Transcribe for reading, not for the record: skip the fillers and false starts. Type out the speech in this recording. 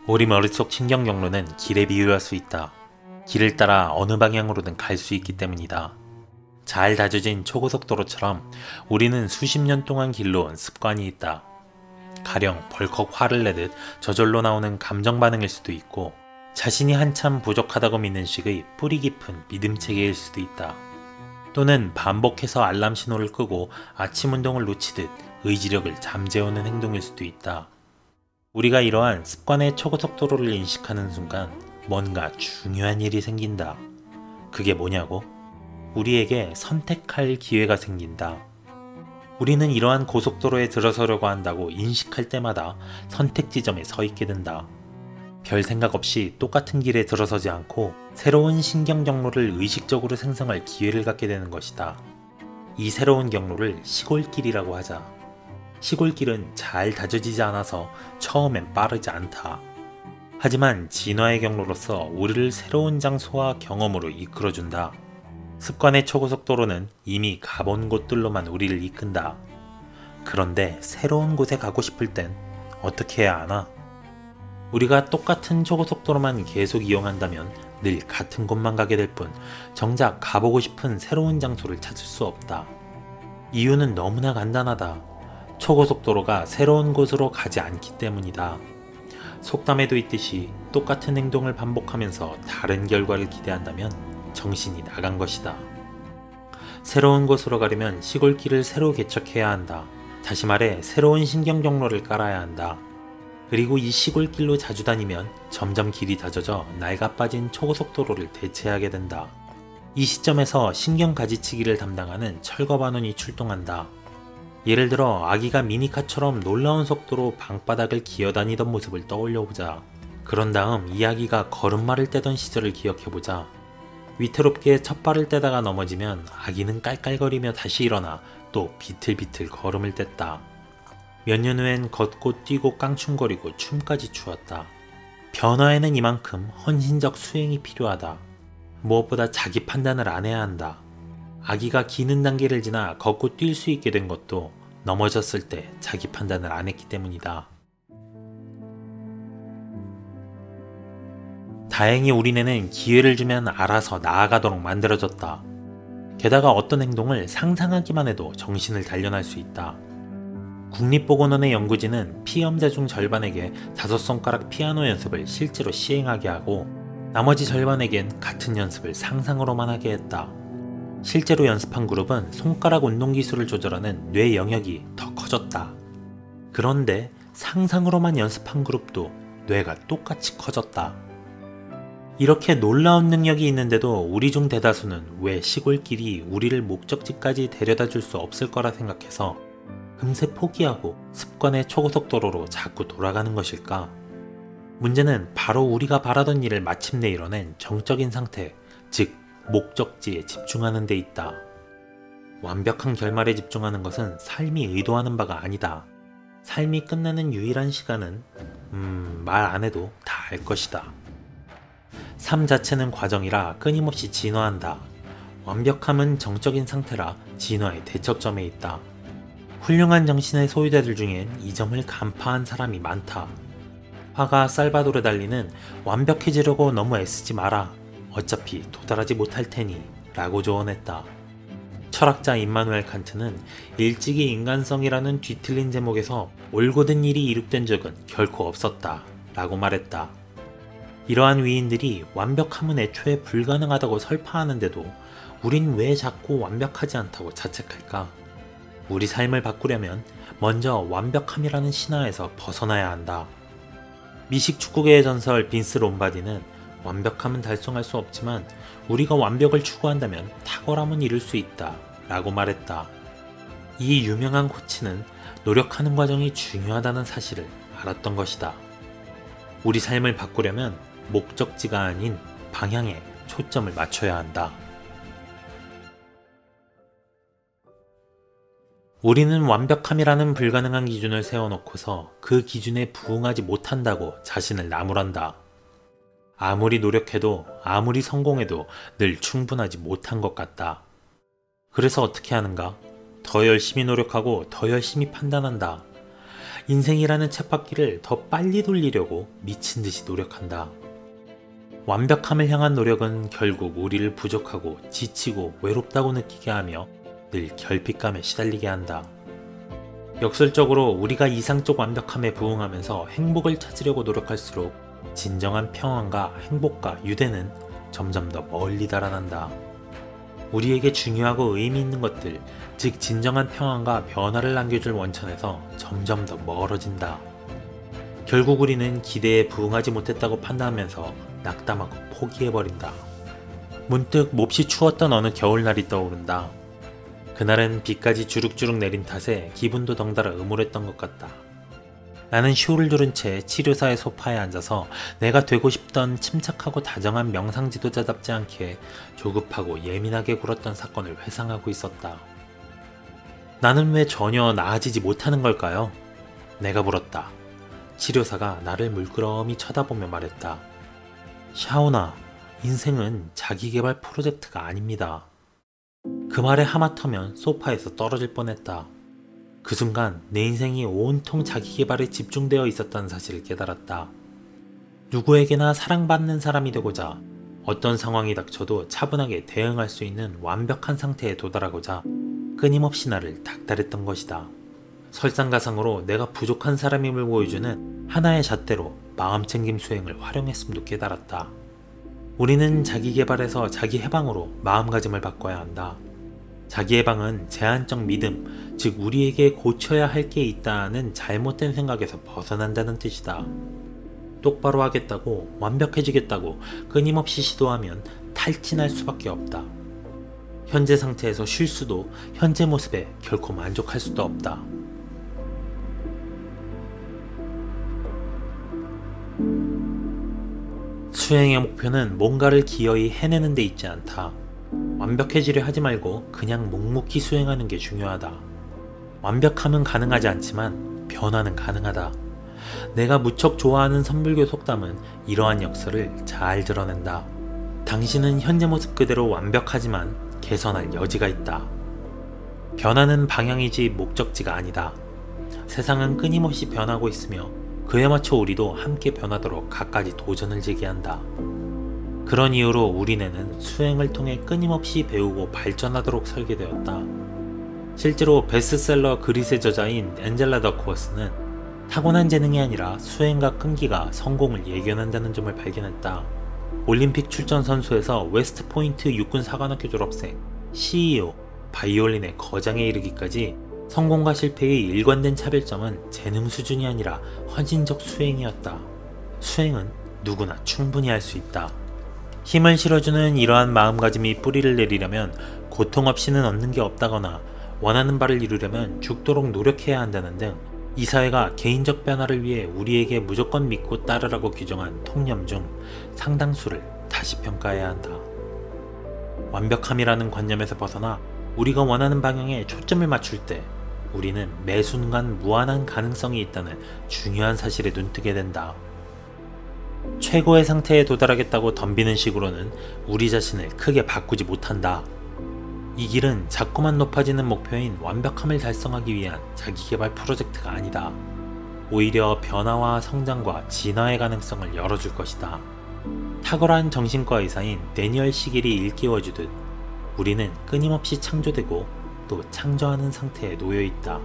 우리 머릿속 신경 경로는 길에 비유할 수 있다. 길을 따라 어느 방향으로든 갈 수 있기 때문이다. 잘 다져진 초고속도로처럼 우리는 수십 년 동안 길러온 습관이 있다. 가령 벌컥 화를 내듯 저절로 나오는 감정 반응일 수도 있고, 자신이 한참 부족하다고 믿는 식의 뿌리 깊은 믿음 체계일 수도 있다. 또는 반복해서 알람 신호를 끄고 아침 운동을 놓치듯 의지력을 잠재우는 행동일 수도 있다. 우리가 이러한 습관의 초고속도로를 인식하는 순간 뭔가 중요한 일이 생긴다. 그게 뭐냐고? 우리에게 선택할 기회가 생긴다. 우리는 이러한 고속도로에 들어서려고 한다고 인식할 때마다 선택 지점에 서 있게 된다. 별 생각 없이 똑같은 길에 들어서지 않고 새로운 신경 경로를 의식적으로 생성할 기회를 갖게 되는 것이다. 이 새로운 경로를 시골길이라고 하자. 시골길은 잘 다져지지 않아서 처음엔 빠르지 않다. 하지만 진화의 경로로서 우리를 새로운 장소와 경험으로 이끌어준다. 습관의 초고속도로는 이미 가본 곳들로만 우리를 이끈다. 그런데 새로운 곳에 가고 싶을 땐 어떻게 해야 하나? 우리가 똑같은 초고속도로만 계속 이용한다면 늘 같은 곳만 가게 될 뿐 정작 가보고 싶은 새로운 장소를 찾을 수 없다. 이유는 너무나 간단하다. 초고속도로가 새로운 곳으로 가지 않기 때문이다. 속담에도 있듯이 똑같은 행동을 반복하면서 다른 결과를 기대한다면 정신이 나간 것이다. 새로운 곳으로 가려면 시골길을 새로 개척해야 한다. 다시 말해 새로운 신경 경로를 깔아야 한다. 그리고 이 시골길로 자주 다니면 점점 길이 다져져 낡아빠진 초고속도로를 대체하게 된다. 이 시점에서 신경 가지치기를 담당하는 철거반원이 출동한다. 예를 들어 아기가 미니카처럼 놀라운 속도로 방바닥을 기어다니던 모습을 떠올려보자. 그런 다음 이 아기가 걸음마를 떼던 시절을 기억해보자. 위태롭게 첫 발을 떼다가 넘어지면 아기는 깔깔거리며 다시 일어나 또 비틀비틀 걸음을 뗐다. 몇 년 후엔 걷고 뛰고 깡충거리고 춤까지 추었다. 변화에는 이만큼 헌신적 수행이 필요하다. 무엇보다 자기 판단을 안 해야 한다. 아기가 기는 단계를 지나 걷고 뛸 수 있게 된 것도 넘어졌을 때 자기 판단을 안 했기 때문이다. 다행히 우리네는 기회를 주면 알아서 나아가도록 만들어졌다. 게다가 어떤 행동을 상상하기만 해도 정신을 단련할 수 있다. 국립보건원의 연구진은 피험자 중 절반에게 5손가락 피아노 연습을 실제로 시행하게 하고 나머지 절반에겐 같은 연습을 상상으로만 하게 했다. 실제로 연습한 그룹은 손가락 운동 기술을 조절하는 뇌 영역이 더 커졌다. 그런데 상상으로만 연습한 그룹도 뇌가 똑같이 커졌다. 이렇게 놀라운 능력이 있는데도 우리 중 대다수는 왜 시골길이 우리를 목적지까지 데려다 줄 수 없을 거라 생각해서 금세 포기하고 습관의 초고속도로로 자꾸 돌아가는 것일까? 문제는 바로 우리가 바라던 일을 마침내 이뤄낸 정적인 상태, 즉 목적지에 집중하는 데 있다. 완벽한 결말에 집중하는 것은 삶이 의도하는 바가 아니다. 삶이 끝나는 유일한 시간은 말 안 해도 다 알 것이다. 삶 자체는 과정이라 끊임없이 진화한다. 완벽함은 정적인 상태라 진화의 대척점에 있다. 훌륭한 정신의 소유자들 중엔 이 점을 간파한 사람이 많다. 화가 살바도르 달리는 완벽해지려고 너무 애쓰지 마라. 어차피 도달하지 못할 테니 라고 조언했다. 철학자 임마누엘 칸트는 일찍이 인간성이라는 뒤틀린 제목에서 올곧은 일이 이룩된 적은 결코 없었다 라고 말했다. 이러한 위인들이 완벽함은 애초에 불가능하다고 설파하는데도 우린 왜 자꾸 완벽하지 않다고 자책할까? 우리 삶을 바꾸려면 먼저 완벽함이라는 신화에서 벗어나야 한다. 미식 축구계의 전설 빈스 롬바디는 완벽함은 달성할 수 없지만 우리가 완벽을 추구한다면 탁월함은 이룰 수 있다 라고 말했다. 이 유명한 코치는 노력하는 과정이 중요하다는 사실을 알았던 것이다. 우리 삶을 바꾸려면 목적지가 아닌 방향에 초점을 맞춰야 한다. 우리는 완벽함이라는 불가능한 기준을 세워놓고서 그 기준에 부응하지 못한다고 자신을 나무란다. 아무리 노력해도 아무리 성공해도 늘 충분하지 못한 것 같다. 그래서 어떻게 하는가? 더 열심히 노력하고 더 열심히 판단한다. 인생이라는 쳇바퀴를 더 빨리 돌리려고 미친 듯이 노력한다. 완벽함을 향한 노력은 결국 우리를 부족하고 지치고 외롭다고 느끼게 하며 늘 결핍감에 시달리게 한다. 역설적으로 우리가 이상적 완벽함에 부응하면서 행복을 찾으려고 노력할수록 진정한 평안과 행복과 유대는 점점 더 멀리 달아난다. 우리에게 중요하고 의미 있는 것들, 즉 진정한 평안과 변화를 남겨줄 원천에서 점점 더 멀어진다. 결국 우리는 기대에 부응하지 못했다고 판단하면서 낙담하고 포기해버린다. 문득 몹시 추웠던 어느 겨울날이 떠오른다. 그날은 비까지 주룩주룩 내린 탓에 기분도 덩달아 음울했던 것 같다. 나는 쇼를 두른 채 치료사의 소파에 앉아서 내가 되고 싶던 침착하고 다정한 명상 지도자답지 않게 조급하고 예민하게 굴었던 사건을 회상하고 있었다. 나는 왜 전혀 나아지지 못하는 걸까요? 내가 물었다. 치료사가 나를 물끄러미 쳐다보며 말했다. 샤오나, 인생은 자기계발 프로젝트가 아닙니다. 그 말에 하마터면 소파에서 떨어질 뻔했다. 그 순간 내 인생이 온통 자기계발에 집중되어 있었다는 사실을 깨달았다. 누구에게나 사랑받는 사람이 되고자 어떤 상황이 닥쳐도 차분하게 대응할 수 있는 완벽한 상태에 도달하고자 끊임없이 나를 닥달했던 것이다. 설상가상으로 내가 부족한 사람임을 보여주는 하나의 잣대로 마음챙김 수행을 활용했음도 깨달았다. 우리는 자기계발에서 자기해방으로 마음가짐을 바꿔야 한다. 자기해방은 제한적 믿음, 즉 우리에게 고쳐야 할 게 있다는 잘못된 생각에서 벗어난다는 뜻이다. 똑바로 하겠다고, 완벽해지겠다고 끊임없이 시도하면 탈진할 수밖에 없다. 현재 상태에서 쉴 수도, 현재 모습에 결코 만족할 수도 없다. 수행의 목표는 뭔가를 기어이 해내는 데 있지 않다. 완벽해지려 하지 말고 그냥 묵묵히 수행하는 게 중요하다. 완벽함은 가능하지 않지만 변화는 가능하다. 내가 무척 좋아하는 선불교 속담은 이러한 역설을 잘 드러낸다. 당신은 현재 모습 그대로 완벽하지만 개선할 여지가 있다. 변화는 방향이지 목적지가 아니다. 세상은 끊임없이 변하고 있으며 그에 맞춰 우리도 함께 변하도록 갖가지 도전을 제기한다. 그런 이유로 우리 뇌는 수행을 통해 끊임없이 배우고 발전하도록 설계되었다. 실제로 베스트셀러 그릿의 저자인 앤젤라 더크워스는 타고난 재능이 아니라 수행과 끈기가 성공을 예견한다는 점을 발견했다. 올림픽 출전 선수에서 웨스트포인트 육군사관학교 졸업생, CEO, 바이올린의 거장에 이르기까지 성공과 실패의 일관된 차별점은 재능 수준이 아니라 헌신적 수행이었다. 수행은 누구나 충분히 할 수 있다. 힘을 실어주는 이러한 마음가짐이 뿌리를 내리려면 고통 없이는 얻는 게 없다거나 원하는 바를 이루려면 죽도록 노력해야 한다는 등 이 사회가 개인적 변화를 위해 우리에게 무조건 믿고 따르라고 규정한 통념 중 상당수를 다시 평가해야 한다. 완벽함이라는 관념에서 벗어나 우리가 원하는 방향에 초점을 맞출 때 우리는 매 순간 무한한 가능성이 있다는 중요한 사실에 눈뜨게 된다. 최고의 상태에 도달하겠다고 덤비는 식으로는 우리 자신을 크게 바꾸지 못한다. 이 길은 자꾸만 높아지는 목표인 완벽함을 달성하기 위한 자기개발 프로젝트가 아니다. 오히려 변화와 성장과 진화의 가능성을 열어줄 것이다. 탁월한 정신과 의사인 데니얼 시겔이 일깨워주듯 우리는 끊임없이 창조되고 또 창조하는 상태에 놓여 있다.